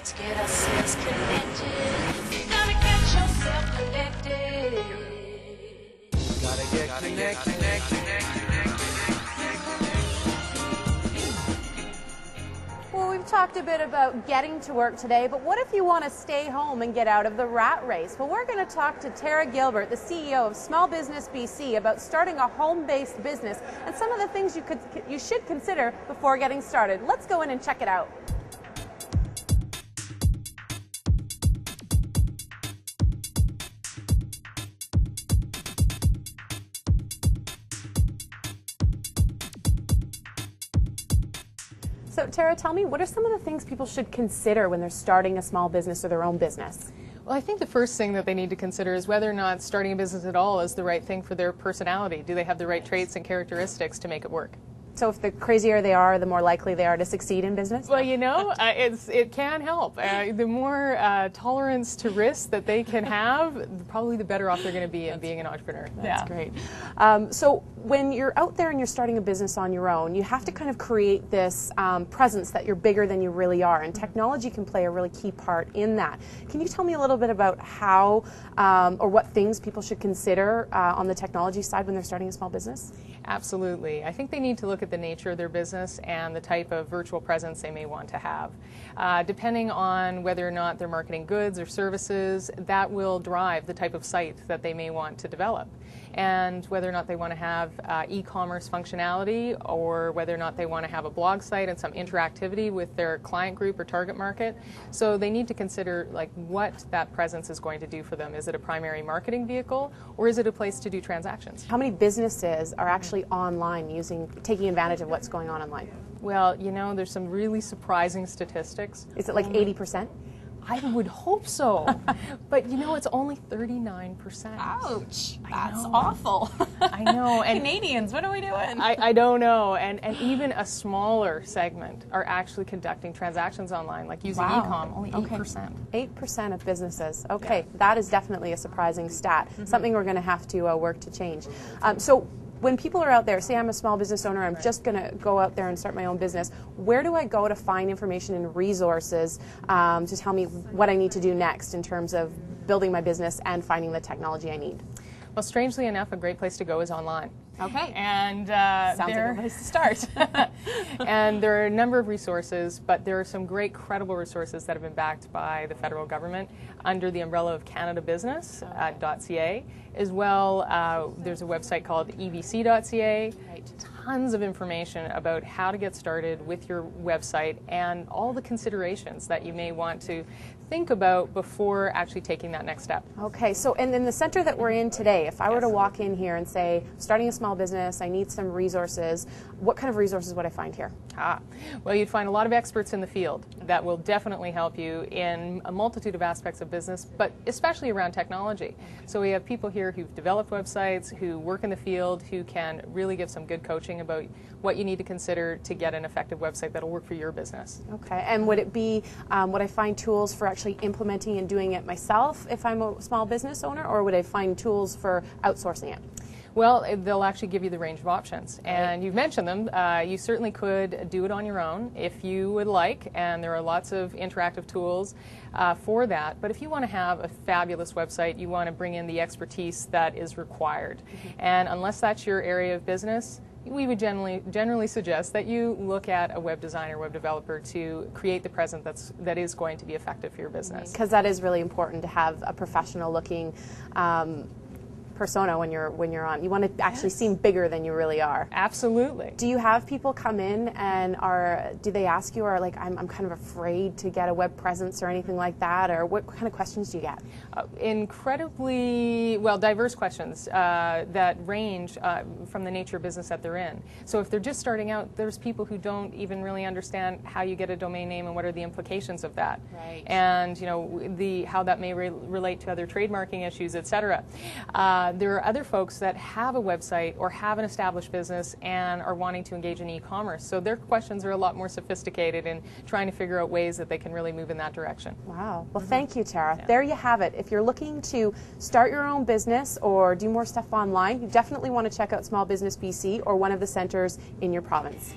Let's get ourselves connected. Gotta get yourself connected. Gotta get connected. Well, we've talked a bit about getting to work today, but what if you want to stay home and get out of the rat race? Well, we're going to talk to Tara Gilbert, the CEO of Small Business BC, about starting a home-based business and some of the things you should consider before getting started. Let's go in and check it out. So Tara, tell me, what are some of the things people should consider when they're starting a small business or their own business? Well, I think the first thing that they need to consider is whether or not starting a business at all is the right thing for their personality. Do they have the right traits and characteristics to make it work? So if the crazier they are, the more likely they are to succeed in business? Well, you know, it can help. The more tolerance to risk that they can have, probably the better off they're going to be in being an entrepreneur. That's great. So when you're out there and you're starting a business on your own, you have to kind of create this presence that you're bigger than you really are, and technology can play a really key part in that. Can you tell me a little bit about how or what things people should consider on the technology side when they're starting a small business? Absolutely. I think they need to look at the nature of their business and the type of virtual presence they may want to have. Depending on whether or not they're marketing goods or services, that will drive the type of site that they may want to develop. And whether or not they want to have e-commerce functionality, or whether or not they want to have a blog site and some interactivity with their client group or target market. So they need to consider like what that presence is going to do for them. Is it a primary marketing vehicle, or is it a place to do transactions? How many businesses are actually online taking advantage of what's going on online? Well, you know, there's some really surprising statistics. Is it like 80%? I would hope so, but you know, it's only 39%. Ouch, that's awful. I know. And Canadians, what are we doing? I don't know, and even a smaller segment are actually conducting transactions online, like using e-com, only 8%. 8% of businesses. Okay, that is definitely a surprising stat, something we're going to have to work to change. So when people are out there, say I'm a small business owner, I'm just going to go out there and start my own business, where do I go to find information and resources to tell me what I need to do next in terms of building my business and finding the technology I need? Well, strangely enough, a great place to go is online. Okay. And sounds like a place to start. And there are a number of resources, but there are some great credible resources that have been backed by the federal government under the umbrella of CanadaBusiness.CA. As well, there's a website called EBC.CA. Tons of information about how to get started with your website and all the considerations that you may want to think about before actually taking that next step. Okay, so and in the center that we're in today, if I were to walk in here and say, starting a small business, I need some resources, what kind of resources would I find here? Well, you'd find a lot of experts in the field that will definitely help you in a multitude of aspects of business, but especially around technology. So we have people here who've developed websites, who work in the field, who can really give some good coaching about what you need to consider to get an effective website that'll work for your business. Okay, and would it be, would I find tools for actually implementing and doing it myself if I'm a small business owner, or would I find tools for outsourcing it? Well, they'll actually give you the range of options, and you've mentioned them. You certainly could do it on your own if you would like, and there are lots of interactive tools for that. But if you want to have a fabulous website, you want to bring in the expertise that is required. And unless that's your area of business, we would generally suggest that you look at a web designer, web developer to create the presence that is going to be effective for your business. Because that is really important to have a professional looking persona when you're on. You want to actually seem bigger than you really are. Absolutely. Do you have people come in and do they ask you, or like, I'm kind of afraid to get a web presence or anything like that, or what kind of questions do you get? Incredibly, well, diverse questions that range from the nature of business that they're in. So if they're just starting out, there's people who don't even really understand how you get a domain name and what are the implications of that. Right. And you know, how that may relate to other trademarking issues, etc. There are other folks that have a website or have an established business and are wanting to engage in e-commerce. So their questions are a lot more sophisticated in trying to figure out ways that they can really move in that direction. Wow. Well, thank you, Tara. Yeah. There you have it. If you're looking to start your own business or do more stuff online, you definitely want to check out Small Business BC or one of the centers in your province.